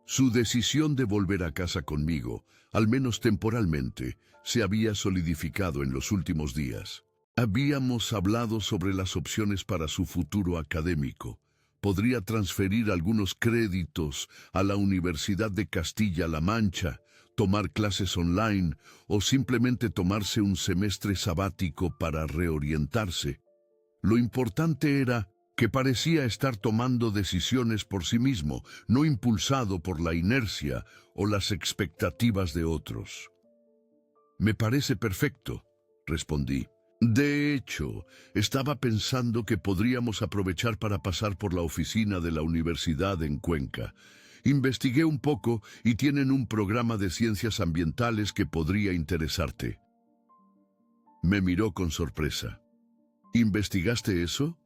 Su decisión de volver a casa conmigo, al menos temporalmente, se había solidificado en los últimos días. Habíamos hablado sobre las opciones para su futuro académico. Podría transferir algunos créditos a la Universidad de Castilla-La Mancha, tomar clases online o simplemente tomarse un semestre sabático para reorientarse. Lo importante era que parecía estar tomando decisiones por sí mismo, no impulsado por la inercia o las expectativas de otros. Me parece perfecto, respondí. De hecho, estaba pensando que podríamos aprovechar para pasar por la oficina de la universidad en Cuenca. Investigué un poco y tienen un programa de ciencias ambientales que podría interesarte. Me miró con sorpresa. ¿Investigaste eso?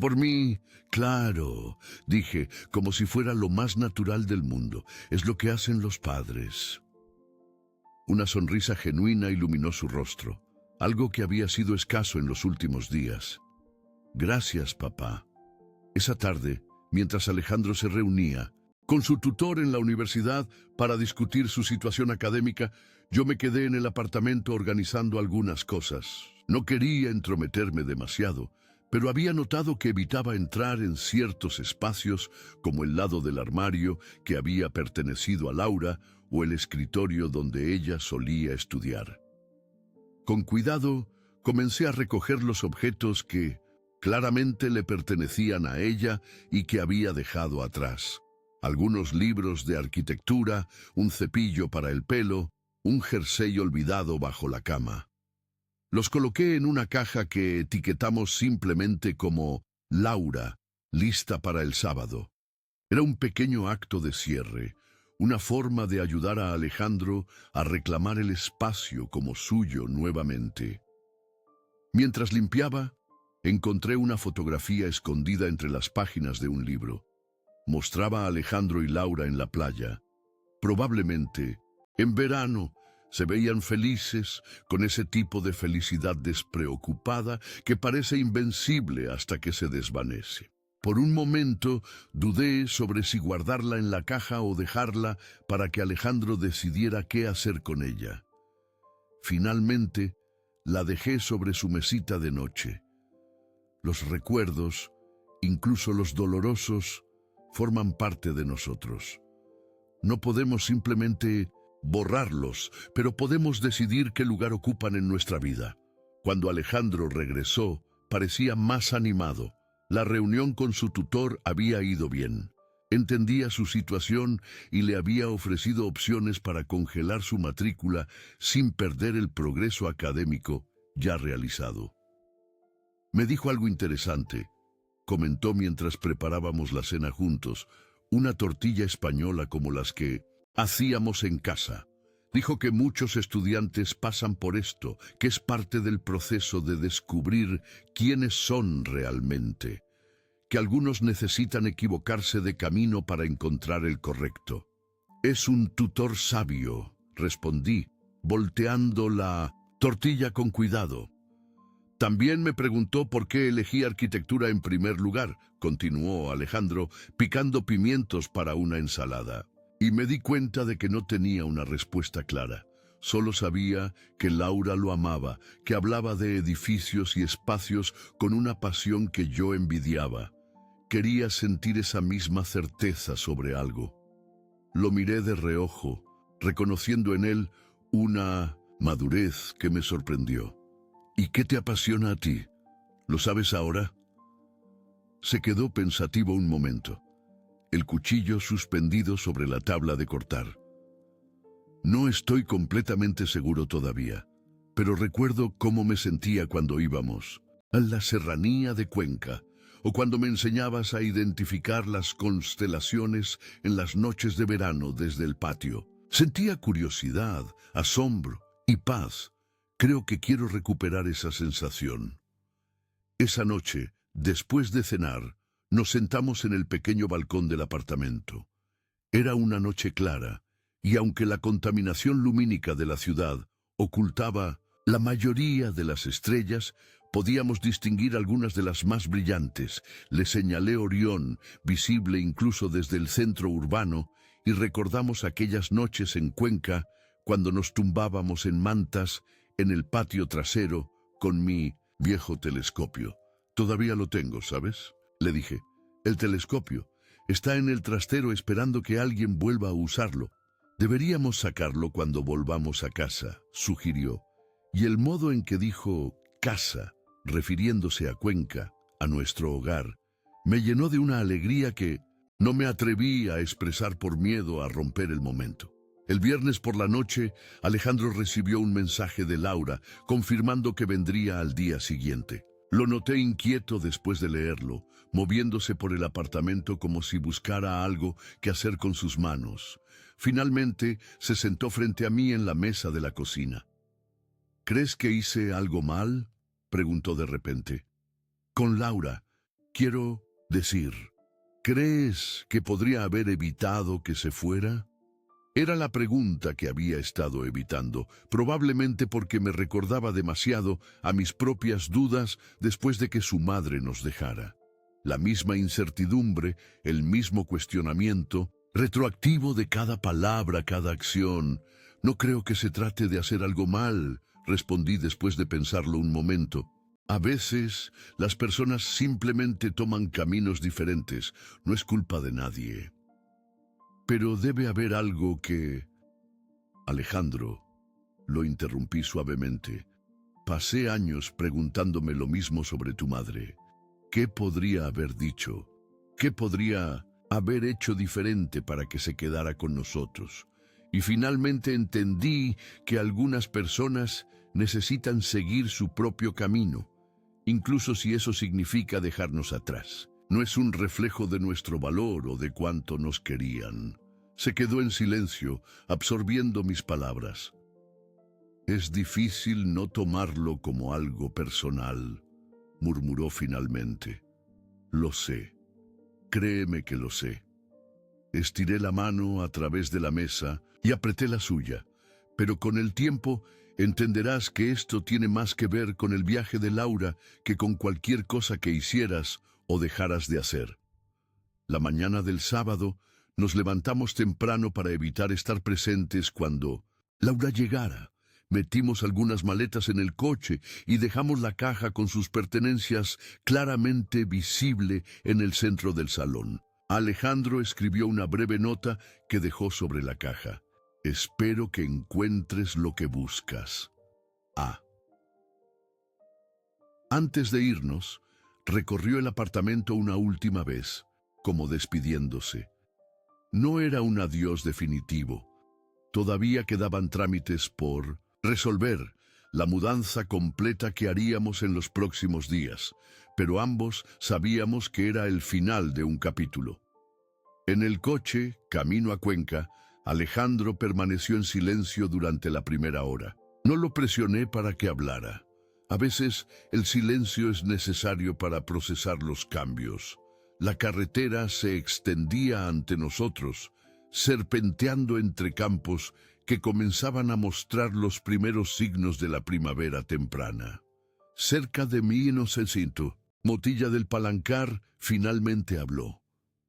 Por mí, claro, dije, como si fuera lo más natural del mundo. Es lo que hacen los padres. Una sonrisa genuina iluminó su rostro, algo que había sido escaso en los últimos días. Gracias, papá. Esa tarde, mientras Alejandro se reunía con su tutor en la universidad para discutir su situación académica, yo me quedé en el apartamento organizando algunas cosas. No quería entrometerme demasiado, pero había notado que evitaba entrar en ciertos espacios como el lado del armario que había pertenecido a Laura o el escritorio donde ella solía estudiar. Con cuidado, comencé a recoger los objetos que claramente le pertenecían a ella y que había dejado atrás. Algunos libros de arquitectura, un cepillo para el pelo, un jersey olvidado bajo la cama. Los coloqué en una caja que etiquetamos simplemente como Laura, lista para el sábado. Era un pequeño acto de cierre, una forma de ayudar a Alejandro a reclamar el espacio como suyo nuevamente. Mientras limpiaba, encontré una fotografía escondida entre las páginas de un libro. Mostraba a Alejandro y Laura en la playa. Probablemente, en verano, se veían felices, con ese tipo de felicidad despreocupada que parece invencible hasta que se desvanece. Por un momento dudé sobre si guardarla en la caja o dejarla para que Alejandro decidiera qué hacer con ella. Finalmente, la dejé sobre su mesita de noche. Los recuerdos, incluso los dolorosos, forman parte de nosotros. No podemos simplemente borrarlos, pero podemos decidir qué lugar ocupan en nuestra vida. Cuando Alejandro regresó, parecía más animado. La reunión con su tutor había ido bien. Entendía su situación y le había ofrecido opciones para congelar su matrícula sin perder el progreso académico ya realizado. Me dijo algo interesante. Comentó mientras preparábamos la cena juntos, una tortilla española como las que hacíamos en casa. Dijo que muchos estudiantes pasan por esto, que es parte del proceso de descubrir quiénes son realmente. que algunos necesitan equivocarse de camino para encontrar el correcto. Es un tutor sabio, respondí, volteando la tortilla con cuidado. También me preguntó por qué elegí arquitectura en primer lugar, continuó Alejandro, picando pimientos para una ensalada. Y me di cuenta de que no tenía una respuesta clara. Solo sabía que Laura lo amaba, que hablaba de edificios y espacios con una pasión que yo envidiaba. Quería sentir esa misma certeza sobre algo. Lo miré de reojo, reconociendo en él una madurez que me sorprendió. ¿Y qué te apasiona a ti? ¿Lo sabes ahora? Se quedó pensativo un momento, el cuchillo suspendido sobre la tabla de cortar. No estoy completamente seguro todavía, pero recuerdo cómo me sentía cuando íbamos a la serranía de Cuenca, o cuando me enseñabas a identificar las constelaciones en las noches de verano desde el patio. Sentía curiosidad, asombro y paz. Creo que quiero recuperar esa sensación. Esa noche, después de cenar, nos sentamos en el pequeño balcón del apartamento. Era una noche clara, y aunque la contaminación lumínica de la ciudad ocultaba la mayoría de las estrellas, podíamos distinguir algunas de las más brillantes. Le señalé Orión, visible incluso desde el centro urbano, y recordamos aquellas noches en Cuenca, cuando nos tumbábamos en mantas en el patio trasero con mi viejo telescopio. Todavía lo tengo, ¿sabes? Le dije. El telescopio está en el trastero esperando que alguien vuelva a usarlo. Deberíamos sacarlo cuando volvamos a casa, sugirió. Y el modo en que dijo casa, refiriéndose a Cuenca, a nuestro hogar, me llenó de una alegría que no me atreví a expresar por miedo a romper el momento. El viernes por la noche, Alejandro recibió un mensaje de Laura, confirmando que vendría al día siguiente. Lo noté inquieto después de leerlo, moviéndose por el apartamento como si buscara algo que hacer con sus manos. Finalmente, se sentó frente a mí en la mesa de la cocina. ¿Crees que hice algo mal?, preguntó de repente. Con Laura, quiero decir, ¿crees que podría haber evitado que se fuera? Era la pregunta que había estado evitando, probablemente porque me recordaba demasiado a mis propias dudas después de que su madre nos dejara. La misma incertidumbre, el mismo cuestionamiento, retroactivo de cada palabra, cada acción. No creo que se trate de hacer algo mal, respondí después de pensarlo un momento. A veces, las personas simplemente toman caminos diferentes, no es culpa de nadie. Pero debe haber algo que... Alejandro, lo interrumpí suavemente. Pasé años preguntándome lo mismo sobre tu madre. ¿Qué podría haber dicho? ¿Qué podría haber hecho diferente para que se quedara con nosotros? Y finalmente entendí que algunas personas necesitan seguir su propio camino, incluso si eso significa dejarnos atrás. No es un reflejo de nuestro valor o de cuánto nos querían. Se quedó en silencio, absorbiendo mis palabras. Es difícil no tomarlo como algo personal, murmuró finalmente. Lo sé. Créeme que lo sé. Estiré la mano a través de la mesa y apreté la suya, pero con el tiempo entenderás que esto tiene más que ver con el viaje de Laura que con cualquier cosa que hicieras o dejaras de hacer. La mañana del sábado nos levantamos temprano para evitar estar presentes cuando Laura llegara. Metimos algunas maletas en el coche y dejamos la caja con sus pertenencias claramente visible en el centro del salón. Alejandro escribió una breve nota que dejó sobre la caja. Espero que encuentres lo que buscas. A. Antes de irnos, recorrió el apartamento una última vez, como despidiéndose. No era un adiós definitivo. Todavía quedaban trámites por resolver, la mudanza completa que haríamos en los próximos días, pero ambos sabíamos que era el final de un capítulo. En el coche, camino a Cuenca, Alejandro permaneció en silencio durante la primera hora. No lo presioné para que hablara. A veces el silencio es necesario para procesar los cambios. La carretera se extendía ante nosotros, serpenteando entre campos que comenzaban a mostrar los primeros signos de la primavera temprana. Cerca de mi inocencito, Motilla del Palancar finalmente habló.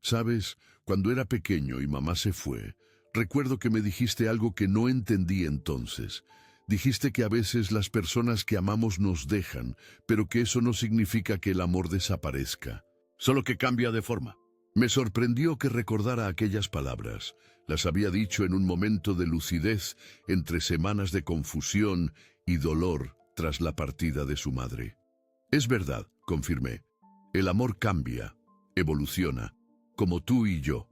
¿Sabes? Cuando era pequeño y mamá se fue, recuerdo que me dijiste algo que no entendí entonces. Dijiste que a veces las personas que amamos nos dejan, pero que eso no significa que el amor desaparezca, solo que cambia de forma. Me sorprendió que recordara aquellas palabras. Las había dicho en un momento de lucidez entre semanas de confusión y dolor tras la partida de su madre. Es verdad, confirmé. El amor cambia, evoluciona, como tú y yo.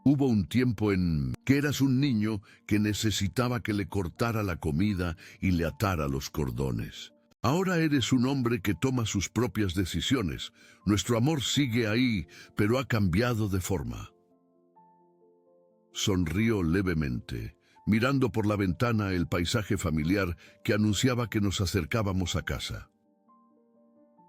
Hubo un tiempo en que eras un niño que necesitaba que le cortara la comida y le atara los cordones. Ahora eres un hombre que toma sus propias decisiones. Nuestro amor sigue ahí, pero ha cambiado de forma. Sonrió levemente, mirando por la ventana el paisaje familiar que anunciaba que nos acercábamos a casa.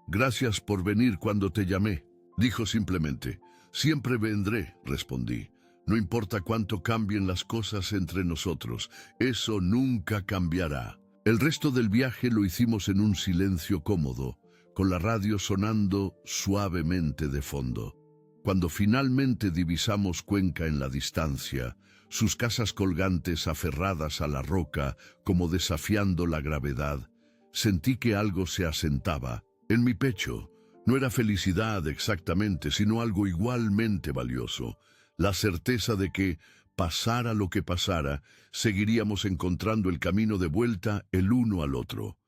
Gracias por venir cuando te llamé, dijo simplemente. Siempre vendré, respondí. No importa cuánto cambien las cosas entre nosotros, eso nunca cambiará. El resto del viaje lo hicimos en un silencio cómodo, con la radio sonando suavemente de fondo. Cuando finalmente divisamos Cuenca en la distancia, sus casas colgantes aferradas a la roca como desafiando la gravedad, sentí que algo se asentaba en mi pecho. No era felicidad exactamente, sino algo igualmente valioso. La certeza de que, pasara lo que pasara, seguiríamos encontrando el camino de vuelta el uno al otro.